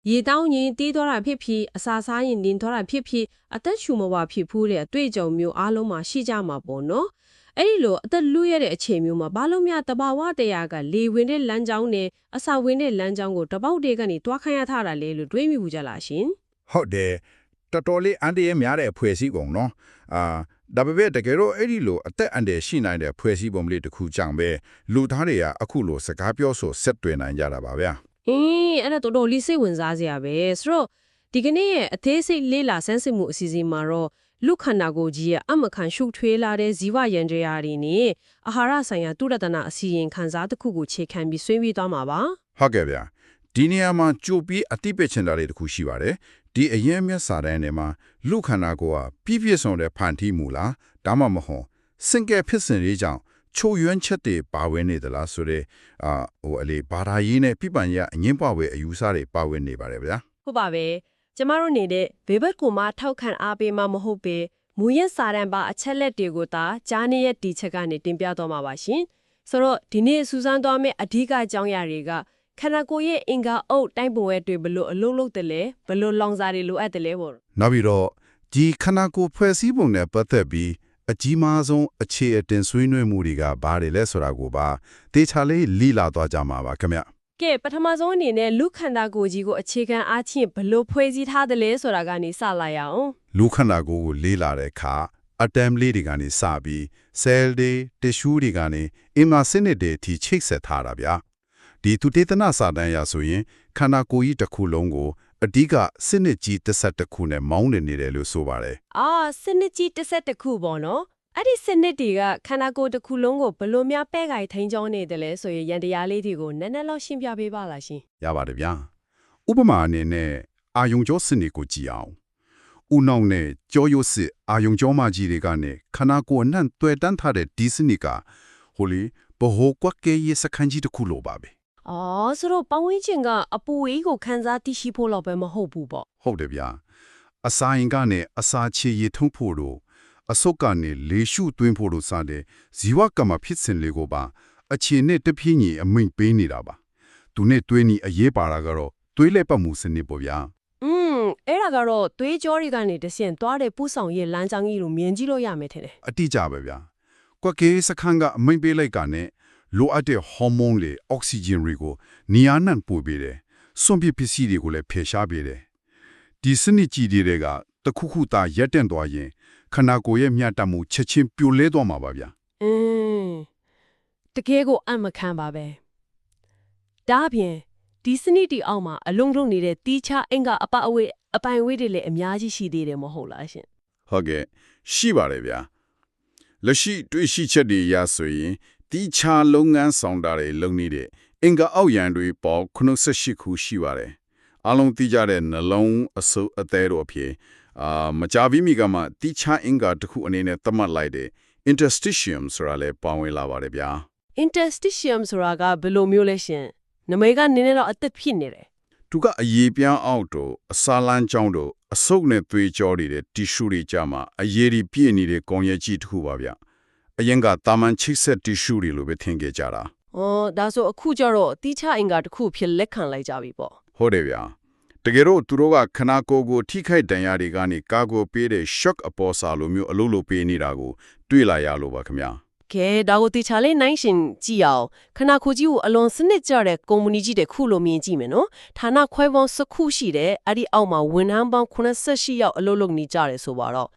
ရေတောင်းရင်တီးသွားတာဖြစ်ဖြစ်အစာစားရင်နင်းသွားတာဖြစ်ဖြစ်အသက်ရှူမဝဖြစ်ဘူးတဲ့အတွေ့အကြုံမျိုးအားလုံးမှာရှိကြမှာပေါ့နော်အဲ့ဒီလိုအသက်လူရတဲ့အချိန်မျိုးမှာဘာလို့များတဘာဝတရားကလေဝင်တဲ့လမ်းကြောင်းနဲ့အစာဝင်တဲ့လမ်းကြောင်းကိုတပေါက်တည်းကနေတွားခိုင်းရထားတာလေလို့တွေးမိဘူးကြလားရှင်ဟုတ်တယ်တော်တော်လေးအန်တရများတဲ့အဖွဲ့အစည်းကုန်နော်ဒါပေမဲ့တကယ်တော့အဲ့ဒီလိုအသက်အန္တရာယ်ရှိနိုင်တဲ့ဖွဲ့စည်းပုံလေးတစ်ခုကြောင့်ပဲလူသားတွေကအခုလိုစကားပြောဆိုဆက်တွေ့နိုင်ကြတာပါဗျာအဲ့ဒါတော်တော်လေးစိတ်ဝင်စားစရာပဲဆိုတော့ဒီကနေ့ရဲ့အသေးစိတ်လေးလာဆန်းစစ်မှုအစီအစဉ်မှာတော့လူခန္ဓာကိုယ်ကြီးရဲ့အမခံရှုထွေးလာတဲ့ဇီဝရန်တရားတွေနဲ့အာဟာရဆိုင်ရာတုရတနာအစီရင်ခံစားတစ်ခုကိုခြေခံပြီးဆွေးနွေးသွားမှာပါဟုတ်ကဲ့ဗျာဒီနေရာမှာကြိုပြီးအတိပစ်ချင်တာတွေတစ်ခုရှိပါတယ်ဒီအရင်မြတ်စာတမ်းထဲမှာလူခန္ဓာကိုယ်ကပြည့်စုံတဲ့ဖန်တီးမှုလားဒါမှမဟုတ်စင်ကဲဖြစ်စဉ်တွေကြောင့်ချိုးယွန်းချက်တွေပါဝင်နေသလားဆိုတဲ့ဘာသာရေးနဲ့ပြပန်ရအငင်းပွားဝဲအယူဆတွေပါဝင်နေပါတယ်ဗျာဟုတ်ပါပဲကျမတို့နေတဲ့ဘေဘတ်ကိုမှထောက်ခံအားပေးမှမဟုတ်ပေမူရင်းစာတမ်းပါအချက်လက်တွေကိုသာကြားနေရတဲ့ချက်ကနေတင်ပြတော့မှာပါရှင်ဆိုတော့ဒီနေ့စူးစမ်းသွားမယ့်အဓိကအကြောင်းအရာတွေကခန္ဓာကိုယ်ရဲ့အင်္ဂါအုပ်တိုင်းပုံဝဲတွေဘလို့အလုံးလုံးတယ်လဲဘလို့လောင်စာတွေလိုအပ်တယ်လဲပေါ့နောက်ပြီးတော့ဒီခန္ဓာကိုယ်ဖွဲ့စည်းပုံနဲ့ပတ်သက်ပြီးအကြီးမားဆုံးအခြေအတင်ဆွေးနွေးမှုတွေကဘာတွေလဲဆိုတာကိုပါတေချာလေးလိလာသွားကြမှာပါခင်ဗျကဲပထမဆုံးအနေနဲ့လူခန္ဓာကိုယ်ကြီးကိုအခြေခံအားဖြင့်ဘလို့ဖွဲ့စည်းထားတယ်လဲဆိုတာကနေစလာရအောင်လူခန္ဓာကိုယ်ကိုလေးလာတဲ့အခါအတမ်လေးတွေကနေစပြီး cell တွေ tissue တွေကနေအင်မာစနစ်တွေအထိချိတ်ဆက်ထားတာဗျာဒီသူတေသနာစာတမ်းရဆိုရင်ခန္ဓာကိုယ်ကြီးတစ်ခုလုံးကိုအဓိကစနစ်ကြီးတစ်ဆက်တစ်ခုနဲ့မောင်းနေတယ်လို့ဆိုပါတယ်စနစ်ကြီးတစ်ဆက်တစ်ခုပေါ့နော်အဲ့ဒီစနစ်တွေကခန္ဓာကိုယ်တစ်ခုလုံးကိုဘယ်လိုများပဲ့ကိုင်ထိန်းကျောင်းနေတယ်လဲဆိုရင်ရန်တရားလေးတွေကိုနည်းနည်းလောက်ရှင်းပြပေးပါလားရှင်ရပါတယ်ဗျာဥပမာအနေနဲ့အာယုံကြောစနစ်ကိုကြည့်အောင်ဦးနှောက်နဲ့ကြောရိုးစစ်အာယုံကြောမကြီးတွေကနေခန္ဓာကိုယ်အနှံ့တွေ့တန်းထားတဲ့ဒီစနစ်ကဟိုလေဘဟိုကွက်ကဲရေးစခန်းကြီးတစ်ခုလိုပါပဲဆိုတော့ပတ်ဝန်းကျင်ကအပူအေးကိုခန်းစားသိရှိဖို့တော့ပဲမဟုတ်ဘူးပေါ့ဟုတ်တယ်ဗျာအစာရင်ကနေအစာချေရထုံးဖို့တို့အစုပ်ကနေလေရှုသွင်းဖို့တို့စတဲ့ဇီဝကမ္မဖြစ်စဉ်လေးကိုပါအခြေနဲ့တပြင်းကြီးအမိန့်ပေးနေတာပါသူနဲ့တွင်းနီအရေးပါတာကတော့သွေးလက်ပတ်မှုစနစ်ပေါ့ဗျာအဲ့ဒါကတော့သွေးကြောတွေကနေတဆင့်သွားတဲ့ပူဆောင်ရဲ့လမ်းကြောင်းကြီးကိုမြင်ကြည့်လို့ရမယ်ထင်တယ်အတိအကျပဲဗျာကွက်ကေးစခန်းကအမိန့်ပေးလိုက်ကနေလိုအပ်တဲ့ဟော်မုန်းတွေအောက်ဆီဂျင်တွေကိုနေရာနှံ့ပို့ပေးတယ်စွန့်ပစ်ပစ္စည်းတွေကိုလည်းဖယ်ရှားပေးတယ်ဒီစနစ်ကြီးတွေကတခုခုသာရက်တန့်သွားရင်ခန္ဓာကိုယ်ရဲ့မျှတမှုချက်ချင်းပြိုလဲသွားမှာပါဗျာတကယ်ကိုအမခံပါပဲဒါအပြင်ဒီစနစ်တီအောက်မှာအလုံးလုံးနေတဲ့တီးခြားအင်္ဂါအပိုင်အဝေးတွေလည်းအများကြီးရှိသေးတယ်မဟုတ်လားရှင်ဟုတ်ကဲ့ရှိပါတယ်ဗျာလက်ရှိတွေ့ရှိချက်တွေရဆိုရင်တီးခြားလုပ်ငန်းဆောင်တာတွေလုပ်နေတဲ့အင်္ဂါအောက်ရန်တွေပေါင်း98ခုရှိပါတယ်အလုံးသိကြတဲ့နှလုံးအဆုပ်အသေးတို့အဖြစ်မကြပြီးမိကမှတီးခြားအင်္ဂါတစ်ခုအနေနဲ့သတ်မှတ်လိုက်တဲ့ interstitium ဆိုတာလည်းပါဝင်လာပါတယ်ဗျာ interstitium ဆိုတာကဘယ်လိုမျိုးလဲရှင်နမိတ်ကနည်းနည်းတော့အသက်ဖြစ်နေတယ်သူကအရေးပြန်းအောက်တို့အစာလန်းကြောင်းတို့အဆုပ်နဲ့သွေးကြောတွေတီရှူတွေကြမှာအရေးကြီးပြည့်နေတဲ့ကောင်းရကြီးတစ်ခုပါဗျအရင်ကတာမန်ချိတ်ဆက်တီရှူတွေလိုပဲထင်ခဲ့ကြတာဒါဆိုအခုကျတော့တီးခြားအင်္ဂါတစ်ခုဖြစ်လက်ခံလိုက်ကြပြီပေါ့ဟုတ်တယ်ဗျာတကယ်တော့သူတို့ကခနာကိုယ်ကိုထိခိုက်ဒဏ်ရာတွေကနေကာကွယ်ပေးတဲ့ shock အပေါ်စာလိုမျိုးအလုပ်လုပ်ပေးနေတာကိုတွေ့လာရလို့ပါခင်ဗျာကဲဒါကိုတီချာလေးနိုင်ရှင်ကြည့်အောင်ခနာကိုကြီးကိုအလွန်စနစ်ကျတဲ့ကုမ္ပဏီကြီးတဲ့ခုလိုမြင်ကြည့်မယ်နော်ဌာနခွဲပေါင်း10ခုရှိတယ်အဲ့ဒီအောက်မှာဝန်ထမ်းပေါင်း88ယောက်အလုပ်လုပ်နေကြတယ်ဆိုပါတော့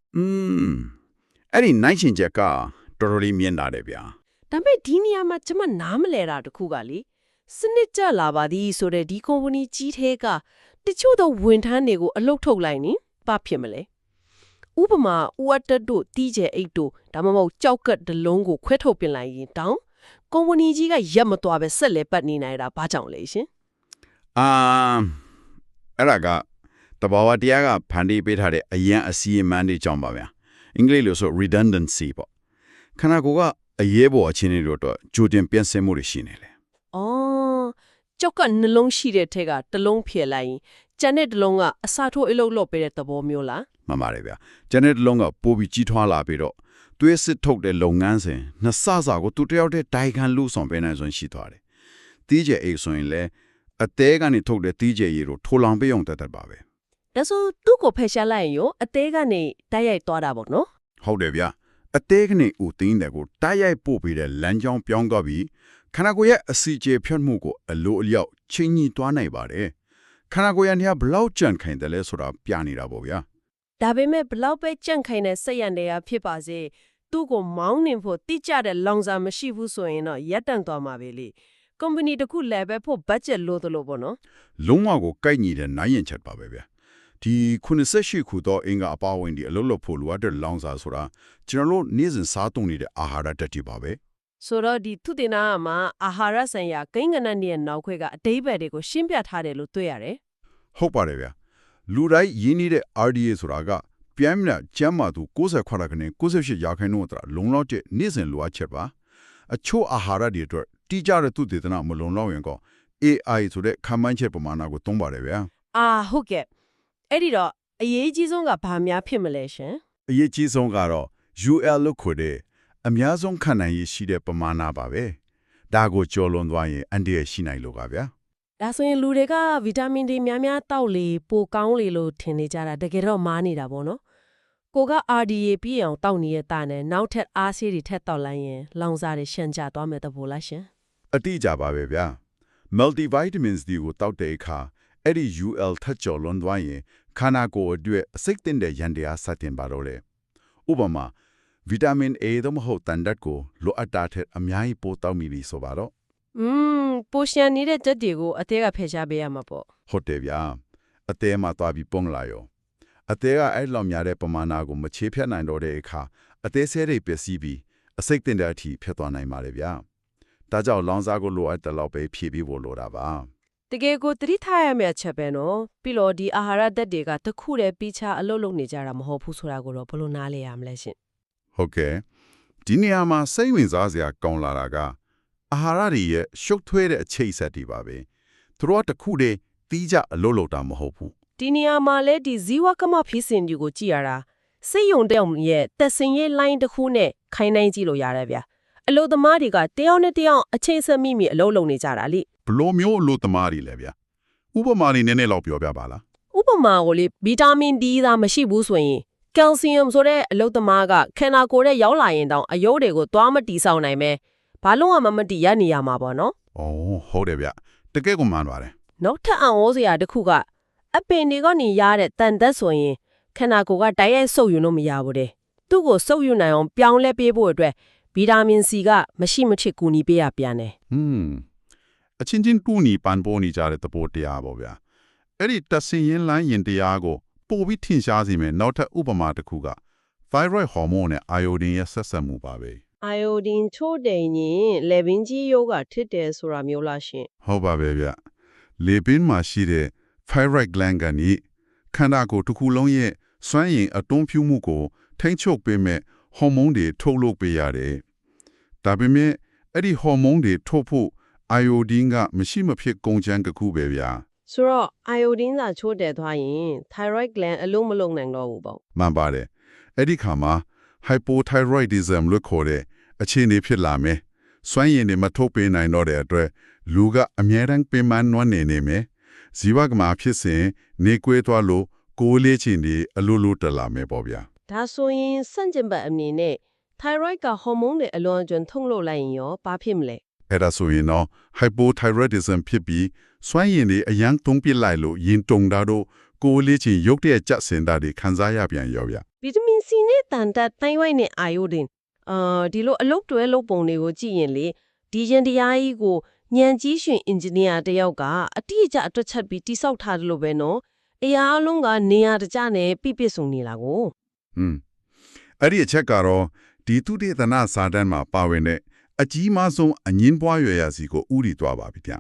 အဲ့ဒီနိုင်ရှင်ချက်ကတော်တော်လေးမြင်လာတယ်ဗျာဒါပေမဲ့ဒီနေရာမှာကျွန်မနားမလဲတာတခုကလေစနစ်ကျလာပါသည်ဆိုတဲ့ဒီကုမ္ပဏီကြီးထဲကတချို့သောဝန်ထမ်းတွေကိုအလုပ်ထုတ်လိုက်ရင်ဘာဖြစ်မလဲဥပမာဥအတက်တို့တီးကျဲအိတ်တို့ဒါမှမဟုတ်ကြောက်ကတ်တလုံးကိုခွဲထုတ်ပင်လိုက်ရင်တောင်းကုမ္ပဏီကြီးကရက်မသွားပဲဆက်လက်ပတ်နေနိုင်တာဘာကြောင့်လဲရှင်အဲ့ဒါကတဘာဝတရားကဖန်တီးပေးထားတဲ့အရန်အစီအမံတွေကြောင့်ပါဗျာအင်္ဂလိပ်လိုဆို redundancy ပေါ့ခန္ဓာကိုယ်ကအရေးပေါ်အခြေအနေတွေတော့ကြိုတင်ပြင်ဆင်မှုတွေရှိနေတယ်ကြောက်ကနှလုံးရှိတဲ့ထက်ကတလုံးဖြည့်လိုက်ရင်ကျန်တဲ့တလုံးကအစာထိုးအလုပ်လုပ်ပေးတဲ့သဘောမျိုးလားမှန်ပါတယ်ဗျာကျန်တဲ့တလုံးကပိုပြီးကြီးထွားလာပြီးတော့သွေးစစ်ထုတ်တဲ့လုပ်ငန်းစဉ်နှစ်ဆစာကိုသူတယောက်တည်းတိုင်ခံလို့ဆောင်ပေးနိုင်စွမ်းရှိသွားတယ်တီးကျဲအိတ်ဆိုရင်လည်း အသေးကနေထုတ်တဲ့တီးကျရည်ကိုထိုးလောင်ပေးအောင်တတ်ပါပဲ ဒါဆိုသူ့ကိုဖယ်ရှားလိုက်ရင်ရောအသေးကနေတိုက်ရိုက်သွားတာပေါ့နော် ဟုတ်တယ်ဗျာအသေးကနေဦးသိန်းတဲ့ကိုတိုက်ရိုက်ပို့ပေးတဲ့လမ်းကြောင်းပြောင်းသွားပြီးခန္ဓာကိုယ်ရဲ့အစီအကျေဖြတ်မှုကိုအလိုအလျောက်ချိန်ညှိသွားနိုင်ပါတယ်ခန္ဓာကိုယ်ရန်ကဘလောက်ကြံ့ခိုင်တယ်လဲဆိုတာပြနေတာပေါ့ဗျာ ဒါပေမဲ့ဘလောက်ပဲကြန့်ခိုင်တဲ့စက်ရံတွေကဖြစ်ပါစေသူ့ကိုမောင်းနှင်ဖို့တိကျတဲ့လောင်စာမရှိဘူးဆိုရင်တော့ရပ်တန့်သွားမှာပဲလေကုမ္ပဏီတစ်ခုလည်းပဲဖို့ဘတ်ဂျက်လိုသလိုပေါ့နော် လုံးဝကိုကိုက်ညီတဲ့နိုင်ရင်ချက်ပါပဲဗျာဒီ98ခုတော့အင်္ဂါအပါဝင်ဒီအလုပ်လုပ်ဖို့လိုအပ်တဲ့လောင်စာဆိုတာကျွန်တော်တို့နေ့စဉ်စားသုံးနေတဲ့အာဟာရတက်တီပါပဲ ဆိုတော့ဒီသုတေသနမှာအာဟာရဆိုင်ရာကိန်းဂဏန်းရဲ့နောက်ခွဲကအတိပ္ပယ်တွေကိုရှင်းပြထားတယ်လို့တွေ့ရတယ် ဟုတ်ပါတယ်ဗျာလူတိုင်းရင်းနှီးတဲ့ RDA ဆိုတာကပြန်မြတ်ကျမ်းမာသူ60ခွာရကနေ98ရာခိုင်နှုန်းအတရာလုံလောက်တဲ့နေ့စဉ်လိုအပ်ချက်ပါအချို့အာဟာရတွေအတွက်တိကျတဲ့သုတေသနမလုံလောက်ရင်ကော AI ဆိုတဲ့ခံမှန်းချက်ပမာဏကိုသုံးပါတယ်ဗျာ ဟုတ်ကဲ့အဲ့ဒီတော့အရေးကြီးဆုံးကဘာများဖြစ်မလဲရှင် အရေးကြီးဆုံးကတော့ UL လို့ခေါ်တဲ့အများဆုံးခံနိုင်ရရှိတဲ့ပမာဏပါပဲဒါကိုကျော်လွန်သွားရင်အန်ဒီရရှိနိုင်လို့ပါဗျာ ဒါဆိုရင်လူတွေကဗီတာမင်တွေများများတောက်လေပိုကောင်းလေလို့ထင်နေကြတာတကယ်တော့မားနေတာပေါ့နော်ကိုက RDA ပြည့်အောင်တောက်နေတဲ့တာနဲ့နောက်ထပ်အားဆေးတွေထက်တောက်လိုက်ရင်လောင်စာတွေရှင်းကြသွားမယ်တပို့လားရှင် အတိအကျပါပဲဗျာ multivitamins တွေကိုတောက်တဲ့အခါအဲ့ဒီ UL ထက်ကျော်လွန်သွားရင်ခန္ဓာကိုယ်အတွက်အစိတ်တင်တဲ့ရန်တရားစတင်ပါတော့တယ်ဥပမာဗီတာမင် A တို့မဟုတ်တန်ဓာတ်ကိုလိုအပ်တာထက်အများကြီးပိုတောက်မိပြီဆိုပါတော့ ပိုရှန်နေတဲ့chấtတွေကိုအသေးကဖယ်ရှားပေးရမှာပေါ့ ဟုတ်တယ်ဗျာအသေးမှသွားပြီးပုံလာရောအသေးကအဲ့လောက်များတဲ့ပမာဏကိုမချေဖြတ်နိုင်တော့တဲ့အခါအသေးဆဲတွေပျက်စီးပြီးအစိတ်တင်တဲ့အထိဖြစ်သွားနိုင်ပါတယ်ဗျာဒါကြောင့်လောင်စာကိုလိုအပ်တဲ့လောက်ပဲဖြည့်ပြီးဖို့လိုတာပါ တကယ်ကိုသတိထားရမယ့်အချက်ပဲနော်ပြီးတော့ဒီအာဟာရဓာတ်တွေကတစ်ခုတည်းပြီးခြားအလုပ်လုပ်နေကြတာမဟုတ်ဘူးဆိုတာကိုတော့ဘယ်လိုနားလဲရမလဲရှင် ဟုတ်ကဲ့ဒီနေရာမှာစိတ်ဝင်စားစရာကောင်းလာတာကအာဟာရတွေရဲ့ရှုပ်ထွေးတဲ့အချိတ်ဆက်တွေပါပဲသူတို့ကတစ်ခုတည်းတီးကြအလုပ်လုပ်တာမဟုတ်ဘူး ဒီနေရာမှာလဲဒီဇီဝကမဖြစ်စဉ်တွေကိုကြည့်ရတာစိတ်ယုံတဲ့ရဲ့တက်စင်ရဲ့ line တစ်ခုနဲ့ခိုင်းနိုင်ကြည့်လို့ရတယ်ဗျအလို့သမားတွေကတယောက်နဲ့တယောက်အချိန်ဆက်မိမိအလုပ်လုပ်နေကြတာလေ ဘလိုမျိုးအလို့သမားတွေလဲဗျဥပမာလေးနည်းနည်းလောက်ပြောပြပါလား ဥပမာကိုလေဗီတာမင် D သာမရှိဘူးဆိုရင်ကယ်လ်ဆီယမ်ဆိုတဲ့အလုပ်သမားကခန္ဓာကိုယ်ရဲ့ရောက်လာရင်တောင်အယုတ်တွေကိုသွားမတီးဆောင်နိုင်ပဲဘာလို့မှမတီးရနေရမှာပေါ့နော် ။အော်ဟုတ်တယ်ဗျ။တကယ်ကိုမှန်ပါတယ် နောက်ထပ်အံ့ဩစရာတစ်ခုကအပင်တွေကနေရတဲ့တန်သက်ဆိုရင်ခန္ဓာကိုယ်ကတိုက်ရိုက်စုပ်ယူလို့မရဘူးတဲ့သူ့ကိုစုပ်ယူနိုင်အောင်ပြောင်းလဲပေးဖို့အတွက်ဗီတာမင် C ကမရှိမချစ်ကူညီပေးရပြန်တယ် ။အချင်းချင်းတူညီပန်ပေါ်နေကြတဲ့သဘောတရားပေါ့ဗျာ။အဲ့ဒီတဆင်ရင်လိုင်းရင်တရားကိုပို့ပြီးထင်ရှားစေမယ်နောက်ထပ်ဥပမာတစ်ခုက thyroid hormone နဲ့ iodine ရဲ့ဆက်ဆက်မှုပါပဲ အိုင်ယိုဒင်ချို့တယ်ရင်လေပင်ကြီးယောဂထစ်တယ်ဆိုတာမျိုးလားရှင် ။ဟုတ်ပါပဲဗျ။လေပင်မှာရှိတဲ့ thyroid gland ကနေခန္ဓာကိုယ်တစ်ခုလုံးရဲ့စွမ်းရည်အတွန်းဖြူမှုကိုထိန်းချုပ်ပေးမဲ့ဟော်မုန်းတွေထုတ်လုပ်ပေးရတယ်။ဒါပေမဲ့အဲ့ဒီဟော်မုန်းတွေထုတ်ဖို့ iodine ကမရှိမဖြစ်ကုန်ချမ်းတစ်ခုပဲဗျာ ဆိုတော့အိုင်ယိုဒင်သာချို့တယ်သွားရင် thyroid gland အလုံးမလုံးနိုင်တော့ဘူးပေါ့ မှန်ပါတယ်အဲ့ဒီခါမှာ hypothyroidism လို့ခေါ်တဲ့အခြေအနေဖြစ်လာမယ်စွမ်းရည်တွေမထုတ်ပေးနိုင်တော့တဲ့အတွက်လူကအမြဲတမ်းပင်ပန်းနွမ်းနေမယ်ဇီဝကမာဖြစ်စဉ်နေကွေးသွားလို့ကိုယ်လေးချင်းတွေအလိုလိုတက်လာမယ်ပေါ့ဗျာ ဒါဆိုရင်စန့်ကျင်ဘက်အနေနဲ့ thyroid ကဟော်မုန်းတွေအလွန်အကျွံထုတ်လုပ်လိုက်ရင်ရောဘာဖြစ်မလဲ အဲ့ဒါဆိုရင်တော့ hypothyroidism ဖြစ်ပြီးစွမ်းရည်တွေအရန်တုံးပစ်လိုက်လို့ရင်တုံတာတော့ကိုယ်လေးချင်းရုပ်တရက်ကြစင်တာတွေခံစားရပြန်ရောဗျာ ဗီတာမင် C နဲ့တန်တက် thyroid နဲ့ iodine ဒီလိုအလုပ်တွဲလုပ်ပုံတွေကိုကြည့်ရင်လေဒီရင်တရားကြီးကိုဉာဏ်ကြီးရှင် engineer တယောက်ကအတိအကျအတွက်ချက်ပြီးတိစောက်ထားတယ်လို့ပဲနော်အရာအလုံးကနေရာတကျနဲ့ပြည့်စုံနေတာကို အဲ့ဒီအချက်ကတော့ဒီသူတေသနာစာတမ်းမှာပါဝင်တဲ့အကြီးမားဆုံးအငင်းပွားရွယ်ရာစီကိုဥတီသွားပါပြီဗျာ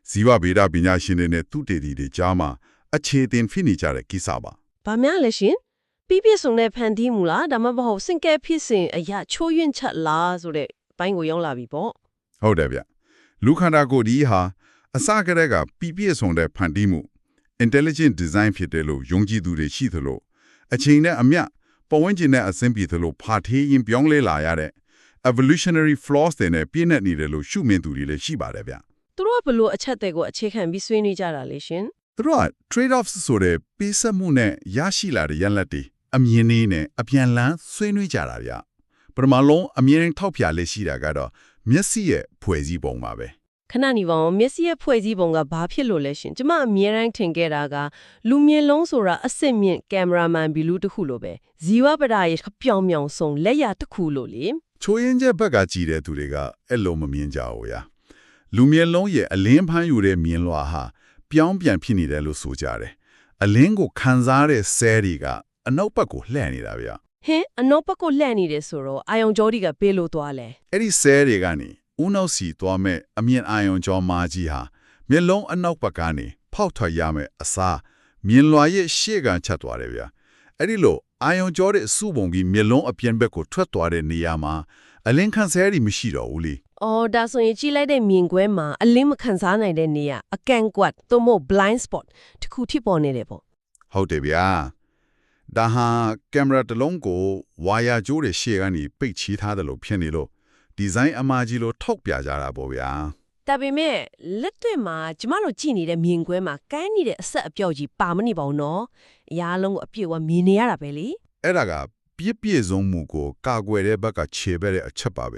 ဇီဝဗေဒပညာရှင်တွေနဲ့သူတေတီတွေကြားမှာအခြေတင်ဖြစ်နေကြတဲ့ကိစ္စပါ ဘာများလဲရှင်ပြည့်စုံတဲ့ဖန်တီးမူလားဒါမှမဟုတ်စင်ကဲဖြစ်စဉ်အရာချိုးယွင်းချက်လားဆိုတဲ့ဘိုင်းကိုရောက်လာပြီပေါ့ ဟုတ်တယ်ဗျလူခန္ဓာကိုယ်ဒီဟာအစကတည်းကပြည့်စုံတဲ့ဖန်တီးမှု intelligent design ဖြစ်တယ်လို့ယုံကြည်သူတွေရှိသလိုအချိန်နဲ့အမျှပတ်ဝန်းကျင်နဲ့အဆင့်ပြေသလိုဖာထေးရင်ပြောင်းလဲလာရတဲ့ evolutionary flaws တွေနဲ့ပြည့်နေတယ်လို့ရှုမြင်သူတွေလည်းရှိပါတယ်ဗျ သူတို့ ဘလို့အချက်တွေကိုအခြေခံပြီးဆွေးနွေးကြတာလေရှင် သူတို့က trade offs ဆိုတဲ့ပေးဆက်မှုနဲ့ရရှိလာတဲ့ရလဒ်တွေအမြင်နည်းနဲ့အပြန်လန်းဆွေးနွေးကြတာဗျပထမလုံးအမြင်ရင်ထောက်ပြလေးရှိတာကတော့မျက်စိရဲ့ဖွဲ့စည်းပုံပါပဲ ခဏနေပါဦးမျက်စိရဲ့ဖွဲ့စည်းပုံကဘာဖြစ်လို့လဲရှင်ကျမအမြဲတမ်းထင်ခဲ့တာကလူမြင်လုံးဆိုတာအစစ်မြင့်ကင်မရာမန်ဘီလူတစ်ခုလိုပဲဇီဝပဒရဲ့ပြောင်ပြောင်ဆုံးလက်ရတစ်ခုလိုလေ ချိုးရင်ချက်ဘက်ကကြည်တဲ့သူတွေကအဲ့လိုမမြင်ကြဘူးဗျလူမြင်လုံးရဲ့အလင်းဖမ်းယူတဲ့မြင်လွှာဟာပြောင်းပြန်ဖြစ်နေတယ်လို့ဆိုကြတယ်အလင်းကိုခံစားတဲ့ဆဲတွေကအနောက်ဘက်ကိုလှည့်နေတာဗျ ဟင်အနောက်ဘက်ကိုလှည့်နေတယ်ဆိုတော့အာယုံကြောဒီကပေးလို့သွားလဲ အဲ့ဒီဆဲတွေကနေဦးနောက်စီသွားမဲ့အမြင်အာရုံကြောမာကြီးဟာမျက်လုံးအနောက်ဘက်ကနေဖောက်ထွက်ရမယ်အစားမြင်လွှာရဲ့ရှေ့ကချက်သွားတယ်ဗျအဲ့ဒီလိုအာယုံကြောတဲ့အစုပုံကြီးမျက်လုံးအပြင်ဘက်ကိုထွက်သွားတဲ့နေရာမှာအလင်းခံဆဲတွေမရှိတော့ဘူးလေ အော်ဒါဆိုရင်ကြည့်လိုက်တဲ့မြင်ကွဲမှာအလင်းမခံစားနိုင်တဲ့နေရာအကန်ကွက်သို့မဟုတ် blind spot တခုထိပေါ်နေတယ်ပေါ့ ဟုတ်တယ်ဗျာဒါဟာကင်မရာတစ်လုံးကိုဝါယာကြိုးတွေရှေ့ကနေပိတ်ချီထားတယ်လို့ဖြစ်နေလို့ဒီဇိုင်းအမှားကြီးလို့ထောက်ပြကြတာပေါ့ဗျာ ဒါပေမဲ့လက်တွေ့မှာကျမတို့ကြည့်နေတဲ့မြင်ကွဲမှာကန်းနေတဲ့အဆက်အပြောက်ကြီးပါမနေပါဘူးနော်အရာလုံးကိုအပြည့်အဝမြင်နေရတာပဲလေ အဲ့ဒါကပြည့်စုံမှုကိုကာကွယ်တဲ့ဘက်ကခြေပဲတဲ့အချက်ပါပဲ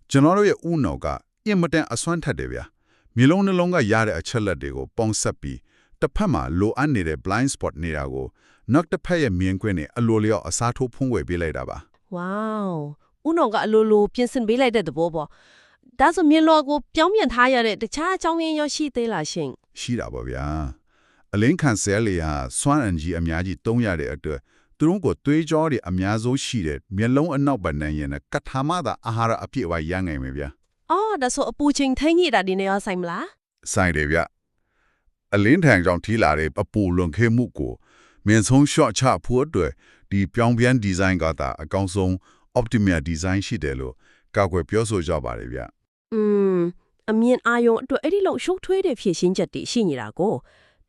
ကျွန်တော်တို့ရဲ့ဥနောက်ကအင်မတန်အစွမ်းထက်တယ်ဗျာမျိုးလုံးနှလုံးကရတဲ့အချက်လက်တွေကိုပေါင်းဆက်ပြီးတစ်ဖက်မှာလိုအပ်နေတဲ့ blind spot နေတာကိုနောက်တစ်ဖက်ရဲ့မြင်ကွင်းနဲ့အလိုလျောက်အစားထိုးဖုံးဝယ်ပေးလိုက်တာပါ ဝေါဦးနောင်ကအလိုလိုပြင်ဆင်ပေးလိုက်တဲ့သဘောပေါ့ဒါဆိုမြင်လောကိုပြောင်းပြန်ထားရတဲ့တခြားအကြောင်းရင်းရောရှိသေးလားရှင် ရှိတာပါဗျာအလင်းခံဆဲလီဟာစွမ်းအင်ကြီးအများကြီးတုံးရတဲ့အတွက်သူတို့ကိုသွေးကြောတွေအများဆုံးရှိတဲ့မျက်လုံးအနောက်ဘက်နဲ့ရင်ကထာမသာအာဟာရအပြည့်အဝရနိုင်မယ်ဗျာ အော်ဒါဆိုအပူချိန်ထိုင်းနေတာဒီနေရာဆိုင်မလား ဆိုင်တယ်ဗျအလင်းထံကြောင့်ထီလာတဲ့အပူလွန်ခဲမှုကိုမြင်ဆုံး shot ချဖို့အတွက်ဒီပြောင်းပြန်ဒီဇိုင်းကသာအကောင်းဆုံး optimal design ရှိတယ်လို့ကောက်ွယ်ပြောဆိုကြပါတယ်ဗျ အမြင်အာယုံအတွက်အဲ့ဒီလောက်ရှုပ်ထွေးတဲ့ဖြည့်ရှင်းချက်တွေရှိနေတာကို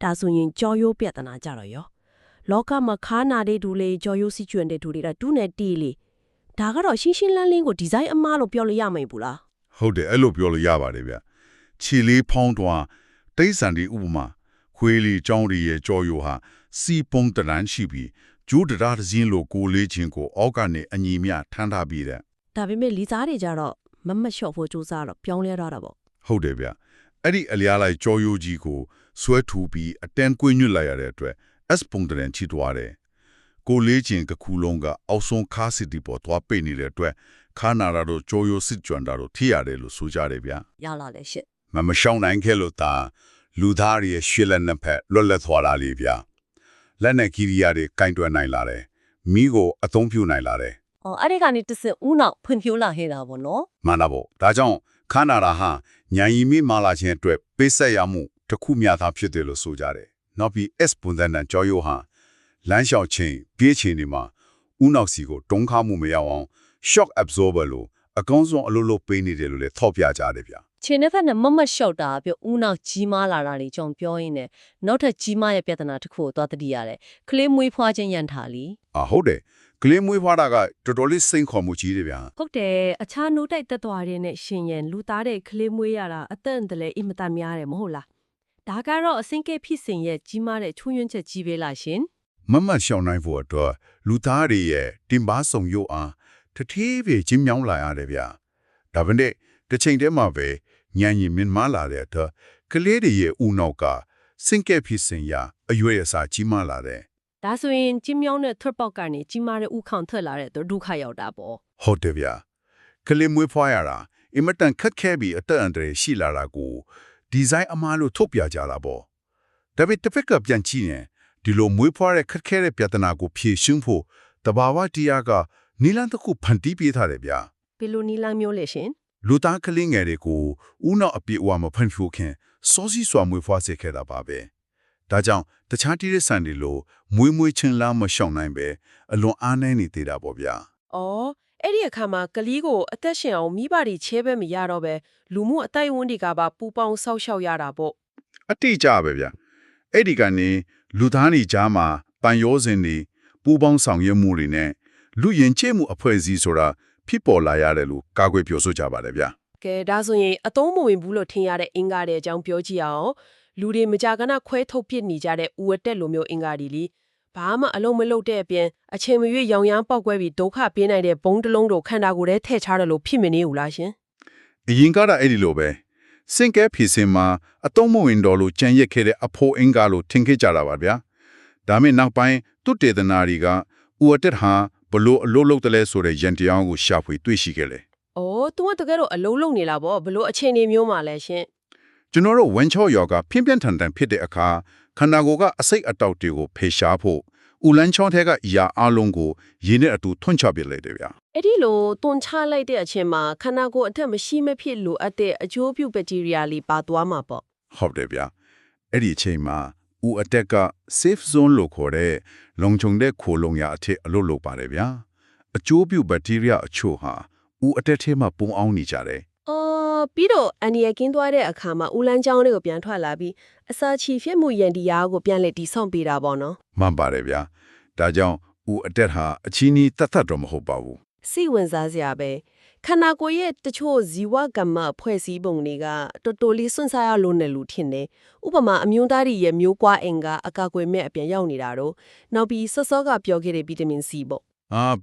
ဒါဆိုရင်ကြောရိုးပြဿနာကြတော့ရောလောကမှာခါနာတဲ့ဒူလေးကြောရိုးစီကျွန်းတဲ့ဒူတွေကတူးနဲ့တီးလေဒါကတော့ရှင်းရှင်းလင်းလင်းကိုဒီဇိုင်းအမားလို့ပြောလို့ရမှာမဟုတ်လား ဟုတ်တယ်အဲ့လိုပြောလို့ရပါတယ်ဗျခြေလေးဖောင်းသွားတိတ်ဆန်ဒီဥပမာခွေးလီကြောင်းရီရဲ့ကြောရိုးဟာစီပုံတရန်ရှိပြီးကျိုးတရားတစ်စင်းလိုကိုလေးချင်းကိုအောက်ကနေအညီမြထမ်းထားပြီးတဲ့ ဒါပေမဲ့လီစားတွေကြတော့မမတ်လျှော့ဖို့စူးစမ်းတော့ပြောင်းလဲရတာပေါ့ ဟုတ်တယ်ဗျအဲ့ဒီအလျားလိုက်ကြောရိုးကြီးကိုဆွဲထူပြီးအတန်ကွေးညွတ်လိုက်ရတဲ့အတွက် S ပုံတရန်ချီသွားတယ်ကိုလေးချင်းကခုလုံးကအောက်ဆုံးခါစစ်တီပေါ်သွားပိတ်နေတဲ့အတွက်ခါနာရာတို့ကြောရိုးစစ်ကြွန်တာတို့ထိရတယ်လို့ဆိုကြတယ်ဗျ ရလာလေရှစ် မရှောင်းနိုင်ခဲ့လို့သာလူသားတွေရဲ့ရှေ့လက်နှစ်ဖက်လွတ်လပ်သွားတာလေဗျလက်နဲ့ကိရိယာတွေကင်တွယ်နိုင်လာတယ်မိကိုအသုံးပြုနိုင်လာတယ် အော်အဲ့ဒီကနေတစဦးနောက်ဖွံ့ဖြိုးလာခဲ့တာပေါ့နော် မှန်တာပေါ့ဒါကြောင့်ခန္ဓာရာဟာညာယီမိမာလာခြင်းအတွက်ပေးဆက်ရမှုတစ်ခုမျှသာဖြစ်တယ်လို့ဆိုကြတယ်နောက်ပြီး S ပုံစံနဲ့ကြောရိုးဟာလမ်းလျှောက်ခြင်းပြေးခြင်းတွေမှာဥနောက်စီကိုတုံးခါမှုမရောက်အောင် shock absorber လို့အကောင်းဆုံးအလုပ်လုပ်ပေးနေတယ်လို့လည်းထောက်ပြကြတယ်ဗျ ခြေနဲ့ဖက်နဲ့မမတ်လျှော့တာပြောဦးနောက်ကြီးမားလာတာတွေကြောင့်ပြောရင်းနဲ့နောက်ထပ်ကြီးမားရဲ့ပြဿနာတစ်ခုကိုသွားတတိရတယ်ခလေးမွေးဖွားခြင်းရန်ထားလी ဟုတ်တယ်ကလေးမွေးဖွားတာကတော်တော်လေးစိန်ခေါ်မှုကြီးတယ်ဗျာ ဟုတ်တယ်အခြားနိုးတိုက်သက်သွားတဲ့နဲ့ရှင်ရန်လူသားတဲ့ခလေးမွေးရတာအသက်အန္တရာယ်အင်မတန်များတယ်မဟုတ်လားဒါကတော့အစင်ကဲဖြစ်စဉ်ရဲ့ကြီးမားတဲ့ချွန်းယွန်းချက်ကြီးပဲလားရှင် မမတ်ရှောင်းနိုင်ဖို့အတွက်လူသားတွေရဲ့တင်ပါဆောင်ရုပ်အားတတိပြေချင်းမြောင်းလာရတယ်ဗျာဒါပေမဲ့တစ်ချိန်တည်းမှာပဲညံရင်မြင်မလာတဲ့အတွက်ကလေးတွေရဲ့ဦးနောက်ကစင်ကဲဖြစ်စဉ်ရအရွယ်အစားကြီးမားလာတယ် ဒါဆိုရင်ကြီးမြောင်းတဲ့ထွက်ပေါက်ကနေကြီးမားတဲ့ဥခေါင်ထွက်လာတဲ့ဒုက္ခရောက်တာပေါ့ ဟုတ်တယ်ဗျာကလေးမွေးဖွားရတာအင်မတန်ခက်ခဲပြီးအသက်အန္တရာယ်ရှိလာတာကိုဒီဇိုင်းအမှားလို့ထုတ်ပြကြတာပေါ့ဒါပေမဲ့တစ်ဖက်ကပြန်ကြည့်ရင်ဒီလိုမွေးဖွားတဲ့ခက်ခဲတဲ့ပြဿနာကိုဖြေရှင်းဖို့တဘာဝတရားကနီလန်တစ်ခုဖန်တီးပေးထားတယ်ဗျာ ဘယ်လိုနီလန်းမျိုးလဲရှင် လူသားကလေးငယ်တွေကိုဦးနောက်အပြည့်အဝမဖန်ဖြိုးခင်စောစီစွာမွေးဖွားစေခဲ့တာပါပဲဒါကြောင့်တခြားတိရစ္ဆာန်တွေလိုမွေးချင်းလားမရှောင်နိုင်ပဲအလွန်အားနည်းနေသေးတာပေါ့ဗျာ အော်အဲ့ဒီအခါမှာကလေးကိုအသက်ရှင်အောင်မိဘတွေချဲပဲမရတော့ပဲလူမှုအတိုင်းအဝန်တွေကပါပူပေါင်းဆောက်ရှောက်ရတာပေါ့ အတိအကျပဲဗျာအဲ့ဒီကနေလူသားတွေကြားမှာပန်ရောစဉ်တွေပူပေါင်းဆောင်ရွက်မှုတွေနဲ့လူရင်ကျမှုအဖွဲ့အစည်းဆိုတာဖြစ်ပေါ်လာရတယ်လို့ကာကွယ်ပြောဆိုကြပါတယ်ဗျာ ကဲဒါဆိုရင်အသုံးမဝင်ဘူးလို့ထင်ရတဲ့အင်္ဂါတွေအကြောင်းပြောကြည့်အောင်လူတွေမကြာခဏခွဲထုတ်ပစ်နေကြတဲ့ဥဝတ်တက်လိုမျိုးအင်္ဂါတွေလीဘာမှအလုံးမလုံးတဲ့အပြင်အချိန်မရွေးရောင်ရမ်းပေါက်ကွဲပြီးဒုက္ခပေးနိုင်တဲ့ဘုံတစ်လုံးတို့ခန္ဓာကိုယ်ထဲထည့်ချတယ်လို့ဖြစ်မနေဘူးလားရှင် အရင်ကတော့အဲ့ဒီလိုပဲစင်ကဲဖြစ်စင်မှာအတုံးမဝင်တော်လို့ကြံရက်ခဲ့တဲ့အဖိုးအင်္ဂါလို့ထင်ခဲ့ကြတာပါဗျာဒါမဲ့နောက်ပိုင်းသူတေသနာတွေကဥဝတ္တဟာဘလို့အလို့လို့တလဲဆိုတဲ့ယန်တရားကိုရှာဖွေတွေ့ရှိခဲ့လေ ။အော် तू ကတကယ်တော့အလုံးလုံးနေလားဗောဘလို့အခြေအနေမျိုးမှလဲရှင် ကျွန်တော်တို့ဝန်ချောယောဂပြင်းပြင်းထန်ထန်ဖြစ်တဲ့အခါခန္ဓာကိုယ်ကအစိတ်အတောက်တွေကိုဖေရှားဖို့ဥလန်းချောင်းထဲကအရာအလုံးကိုရင်းနဲ့အတူထွန့်ချပစ်လိုက်တယ်ဗျာ ။အဲ့ဒီလိုတွန်ချလိုက်တဲ့အချိန်မှာခန္ဓာကိုယ်အထက်မရှိမဖြစ်လိုအပ်တဲ့အကျိုးပြုဘက်တီးရီးယားလေးပါသွားမှာပေါ့ ဟုတ်တယ်ဗျာအဲ့ဒီအချိန်မှာဥအတက်က safe zone လို့ခေါ်တဲ့လုံခြုံတဲ့ခိုလုံရာအထက်အလို့လို့ပါတယ်ဗျာအကျိုးပြုဘက်တီးရီးယားအချို့ဟာဥအတက်ထဲမှာပုံအောင်နေကြတယ် ။အော်ပြီးတော့အန်ဒီယကင်းသွားတဲ့အခါမှာဦးလန်းချောင်းလေးကိုပြန်ထွက်လာပြီးအစာချီဖြစ်မှုယန်ဒီယာကိုပြန်လက်တီဆောင်ပေးတာပေါ့နော် မှန်ပါတယ်ဗျာဒါကြောင့်ဥအတက်ဟာအချီးနီးတတ်တော့မဟုတ်ပါဘူး ။စိတ်ဝင်စားစရာပဲခန္ဓာကိုယ်ရဲ့တချို့ဇီဝကမ္မဖွဲ့စည်းပုံတွေကတော်တော်လေးစွန့်စားရလို့နဲ့လူထင်တယ်။ဥပမာအမျိုးသားတွေရဲ့မျိုးကွာအင်ကအကာအကွယ်မဲ့အပြန်ရောက်နေတာတော့နောက်ပြီးစောစောကပြောခဲ့တဲ့ဗီတာမင်စီပေါ့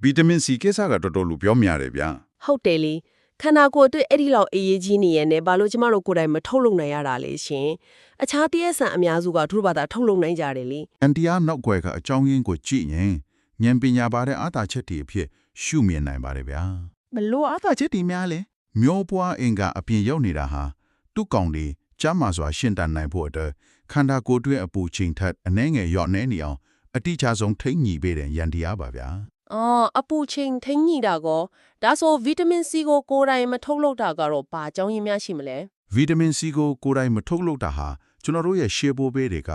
ဗီတာမင်စီကိစ္စကတော်တော်လူပြောများတယ်ဗျာ ။ဟုတ်တယ်လေခန္ဓာကိုယ်အတွက်အဲ့ဒီလောက်အေးအေးကြီးနေရင်လည်းဘာလို့ကျမတို့ကိုယ်တိုင်မထုတ်လုပ်နိုင်ရတာလဲရှင်။အခြားတရက်ဆန်အများစုကသူတို့ဘာသာထုတ်လုပ်နိုင်ကြတယ်လေ အန်တီယာနောက်ွယ်ကအကြောင်းရင်းကိုကြည့်ရင်ဉာဏ်ပညာပါတဲ့အာသာချက်တွေအဖြစ်ရှုမြင်နိုင်ပါတယ်ဗျာဘလို့အာသာချက်တွေများလဲမျိုးပွားအင်ကအပြင်ရောက်နေတာဟာသူ့ကောင်တွေကျမ်းမာစွာရှင်းတန်နိုင်ဖို့အတွက်ခန္ဓာကိုယ်တွင်းအပူချိန်ထက်အနှဲငယ်ရော့နေနေအောင်အတိအကျဆုံးထိမ့်ညီပေးတဲ့ယန်တရားပါဗျာ ။အော်အပူချိန်ထိန်းညှိတာကောဒါဆိုဗီတာမင်စီကိုကိုယ်တိုင်မထုတ်လုပ်တာကတော့ဘာအကြောင်းရင်းများရှိမလဲ ဗီတာမင်စီကိုကိုယ်တိုင်မထုတ်လုပ်တာဟာကျွန်တော်တို့ရဲ့ရှေးဘိုးဘေးတွေက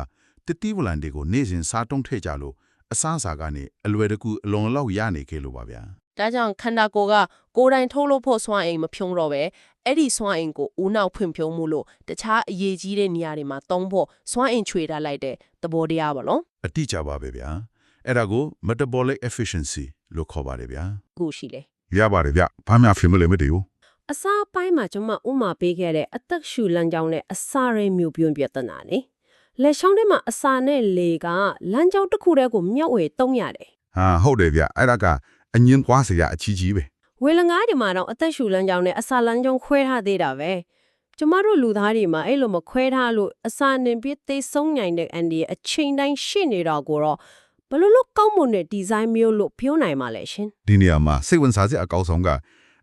တတိဝလန်တွေကိုနေ့စဉ်စားတုံးထည့်ကြလို့အစားအစာကနေအလွယ်တကူအလွန်လောက်ရနေခဲ့လို့ပါဗျာ ။ဒါကြောင့်ခန္ဓာကိုယ်ကကိုယ်တိုင်ထုတ်လုပ်ဖို့စွမ်းအင်မဖြုံးတော့ပဲအဲ့ဒီစွမ်းအင်ကိုဦးနောက်ဖွံ့ဖြိုးမှုလို့တခြားအရေးကြီးတဲ့နေရာတွေမှာသုံးဖို့စွမ်းအင်ချွေထားလိုက်တဲ့သဘောတရားပါလို့ အတိအကျပါပဲဗျာအဲ့ဒါကို metabolic efficiency လို့ခေါ်ပါတယ်ဗျာ ခုရှိလေ ရပါတယ်ဗျဘာမှဖြစ်မလဲမတည်ဘူး အစားပိုင်းမှာကျွန်မဥမာပေးခဲ့တဲ့အသက်ရှူလမ်းကြောင်းနဲ့အစာရဲမျိုးပြွန်ပြဿနာလေလက်ချောင်းထဲမှာအစာနဲ့လေကလမ်းကြောင်းတစ်ခုတည်းကိုမျက်ဝေတုံးရတယ် ဟာဟုတ်တယ်ဗျအဲ့ဒါကအငင်းပွားစရာအချီးကြီးပဲ ဝေလငါးဒီမှာတော့အသက်ရှူလမ်းကြောင်းနဲ့အစာလမ်းကြောင်းခွဲထားသေးတာပဲကျမတို့လူသားတွေမှာအဲ့လိုမခွဲထားလို့အစာနေပြီးသိဆုံးနိုင်တဲ့အန်ဒီရဲ့အချိန်တိုင်းရှိနေတော့ကိုတော့ဘယ်လိုလုပ်ကောင်းမွန်တဲ့ဒီဇိုင်းမျိုးလို့ပြောနိုင်မှာလဲရှင် ဒီနေရာမှာစိတ်ဝင်စားစရာအကောင်းဆုံးက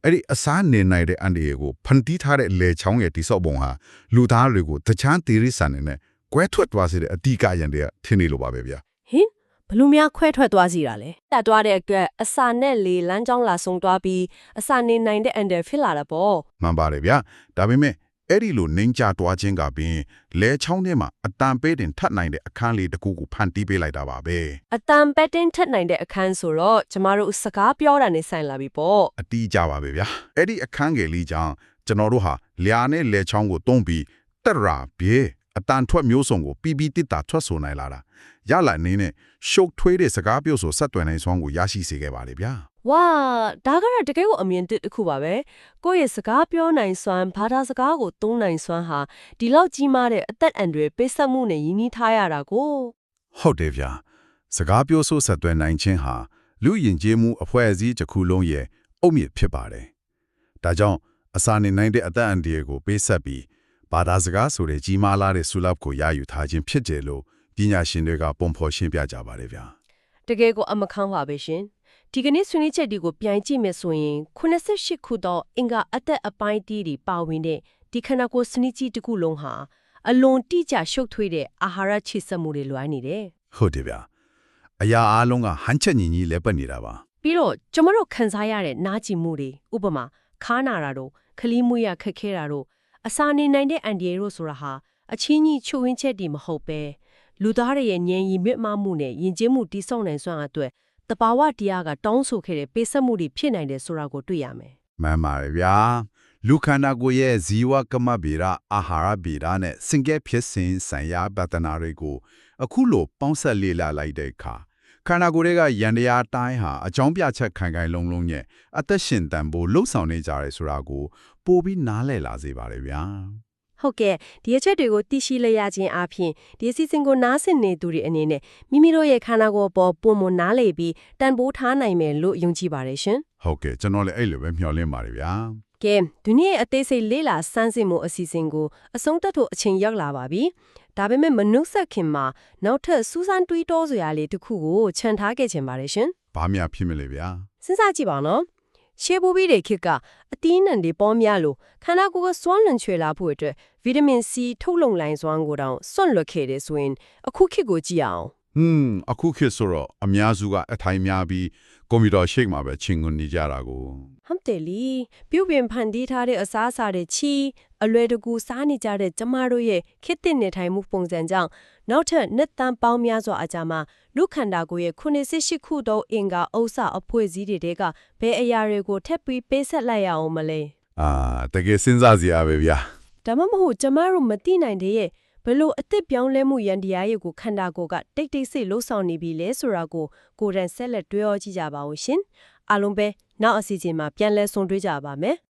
အဲ့ဒီအစားနေနိုင်တဲ့အန်ဒီကိုဖန်တီးထားတဲ့လေချောင်းရဲ့တိစောက်ပုံဟာလူသားတွေကိုတခြားသီရိဆန်နဲ့ကွဲထွက်သွားစေတဲ့အဓိကရန်တွေကထင်နေလို့ပါပဲဗျာ ဟင်ဘလူများခွဲထွက်သွားစီတာလဲတက်သွားတဲ့အတွက်အစာနဲ့လေလမ်းကြောင်းလာဆုံးသွားပြီးအစာနေနိုင်တဲ့အန်ဒယ်ဖြစ်လာတာပေါ့ မှန်ပါတယ်ဗျာဒါပေမဲ့အဲ့ဒီလိုနှင်းကြတွားခြင်းကပင်လဲချောင်းထဲမှာအတန်ပေးတင်ထပ်နိုင်တဲ့အခန်းလေးတစ်ခုကိုဖန်တီးပေးလိုက်တာပါပဲ အတန်ပက်တင်ထက်နိုင်တဲ့အခန်းဆိုတော့ကျမတို့စကားပြောတာနဲ့ဆိုင်လာပြီပေါ့ အတီးကြပါပဲဗျာအဲ့ဒီအခန်းငယ်လေးကြောင့်ကျွန်တော်တို့ဟာလျာနဲ့လဲချောင်းကိုတုံးပြီးတက်ရာပြေအတန်ထွက်မျိုးစုံကိုပြီးပြီးတစ်တာထွက်ဆိုနိုင်လာတာရလာနေနဲ့ရှုပ်ထွေးတဲ့စကားပြောဆိုဆက်သွယ်နိုင်စွမ်းကိုရရှိစေခဲ့ပါလေဗျာ ဝါဒါကတော့တကယ်ကိုအမြင်တစ်ခုပါပဲကိုယ့်ရဲ့စကားပြောနိုင်စွမ်းဘာသာစကားကိုသုံးနိုင်စွမ်းဟာဒီလောက်ကြီးမားတဲ့အသက်အန္တရာယ်ပေးဆက်မှုနဲ့ရင်းနှီးထားရတာကို ဟုတ်တယ်ဗျာစကားပြောဆိုဆက်သွယ်နိုင်ခြင်းဟာလူယဉ်ကျေးမှုအဖွဲ့အစည်းတစ်ခုလုံးရဲ့အုတ်မြစ်ဖြစ်ပါတယ်ဒါကြောင့်အစာနေနိုင်တဲ့အသက်အန္တရာယ်ကိုပေးဆက်ပြီးဘာသာစကားဆိုတဲ့ကြီးမားလာတဲ့ဆုလပ်ကိုရယူထားခြင်းဖြစ်တယ်လို့ပညာရှင်တွေကပုံဖော်ရှင်းပြကြပါတယ်ဗျာ တကယ်ကိုအမခန်းပါပဲရှင်ဒီကနေ့ဆွေးနွေးချက်ဒီကိုပြန်ကြည့်မယ်ဆိုရင်88ခုသောအင်္ဂါအသက်အပိုင်းတီးတွေပါဝင်တဲ့ဒီခန္ဓာကိုယ်စနစ်ကြီးတစ်ခုလုံးဟာအလွန်တိကျရှုပ်ထွေးတဲ့အာဟာရချိစက်မှုတွေလွှမ်းနေတယ် ဟုတ်တယ်ဗျာအရာအားလုံးကဟန်ချက်ညီညီလဲပတ်နေတာပါ ပြီးတော့ကျမတို့ခံစားရတဲ့နားကျင်မှုတွေဥပမာခါနာတာတို့ခလီးမွေးရခက်ခဲတာတို့အစာနေနိုင်တဲ့အန်ဒီရိုဆိုတာဟာအချင်းကြီးချိုးဝင်းချက်တွေမဟုတ်ပဲလူသားတွေရဲ့ဉာဏ်ရည်မြင့်မှုနဲ့ယဉ်ကျေးမှုတိစောက်နိုင်စွမ်းအတွက်တဘာဝတရားကတောင်းဆိုခဲ့တဲ့ပေးဆက်မှုတွေဖြစ်နိုင်တယ်ဆိုတာကိုတွေ့ရမယ် မှန်ပါတယ်ဗျာလူခန္ဓာကိုယ်ရဲ့ဇီဝကမ္မဗေဒအာဟာရဗေဒနဲ့စင်ကဲဖြစ်စဉ်ဆိုင်ရာပဒနာတွေကိုအခုလိုပေါင်းဆက်လေ့လာလိုက်တဲ့အခါ ခန္ဓာကိုယ်တွေကယန္တရားတိုင်းဟာအကြောင်းပြချက်ခိုင်ခိုင်လုံလုံနဲ့အသက်ရှင်တန်ဖို့လှုပ်ဆောင်နေကြရဲဆိုတာကိုပိုပြီးနားလည်လာစေပါတယ်ဗျာ ဟုတ်ကဲ့ဒီအချက်တွေကိုသိရှိလျက်ခြင်းအပြင်ဒီအစီအစဉ်ကိုနားဆင်နေသူတွေအနေနဲ့မိမိတို့ရဲ့ခန္ဓာကိုယ်ပေါ်ပုံမနားလေပြီးတန်ဖိုးထားနိုင်မယ်လို့ယုံကြည်ပါတယ်ရှင် ဟုတ်ကဲ့ကျွန်တော်လည်းအဲ့လိုပဲမျှော်လင့်ပါတယ်ဗျာ ကဲဒီနေ့အသေးစိတ်လေးလာစမ်းစစ်မှုအစီအစဉ်ကိုအဆုံးသတ်ဖို့အချိန်ရောက်လာပါပြီဒါပေမဲ့မနုဆက်ခင်မှာနောက်ထပ်စူးစမ်းတွေးတောစရာလေးတစ်ခုကိုခြံထားခဲ့ခြင်းပါတယ်ရှင် ဘာများဖြစ်မလဲဗျာ စဉ်းစားကြည့်ပါနော်ရှေးဘူဘီတွေခေတ်ကအသီးနှံတွေပေါများလို့ခန္ဓာကိုယ်ကစွမ်းလွန်ချွေလာဖို့အတွက်ဗီတာမင် C ထုတ်လုပ်နိုင်စွမ်းကိုတောင်စွန့်လွတ်ခဲ့တယ်ဆိုရင်အခုခေတ်ကိုကြည့်အောင် အခုခေတ်ဆိုတော့အများစုကအထိုင်များပြီးကွန်ပျူတာရှိတ်မှာပဲချင်းကုန်နေကြတာကို ဟုတ်တယ်လီပြုပြင်ဖန်တီးထားတဲ့အစားအစာတွေချီအလွယ်တကူစားနေကြတဲ့ကျမတို့ရဲ့ခေတ်သစ်နေထိုင်မှုပုံစံကြောင့်နောက်ထပ်နှစ်တန်းပေါင်းများစွာအကြာမှာလူခန္ဓာကိုယ်ရဲ့98ခုသောအင်္ဂါဥစ္စာအဖွဲ့အစည်းတွေကဘယ်အရာတွေကိုထပ်ပြီးပေးဆက်လိုက်ရအောင်မလဲ တကယ်စဉ်းစားစရာပဲဗျာ ဒါမှမဟုတ်ကျမတို့မသိနိုင်တဲ့ရဲ့ဘလို့အသက်ပြောင်းလဲမှုရန်တရားရဲ့ကိုခန္ဓာကိုယ်ကတိတ်တိတ်ဆိတ်လှုပ်ဆောင်နေပြီလဲဆိုတာကိုကိုယ်တိုင်ဆက်လက်တွေးကြည့်ကြပါဦးရှင်အားလုံးပဲနောက်အစီအစဉ်မှာပြန်လည်ဆုံတွေ့ကြပါမယ်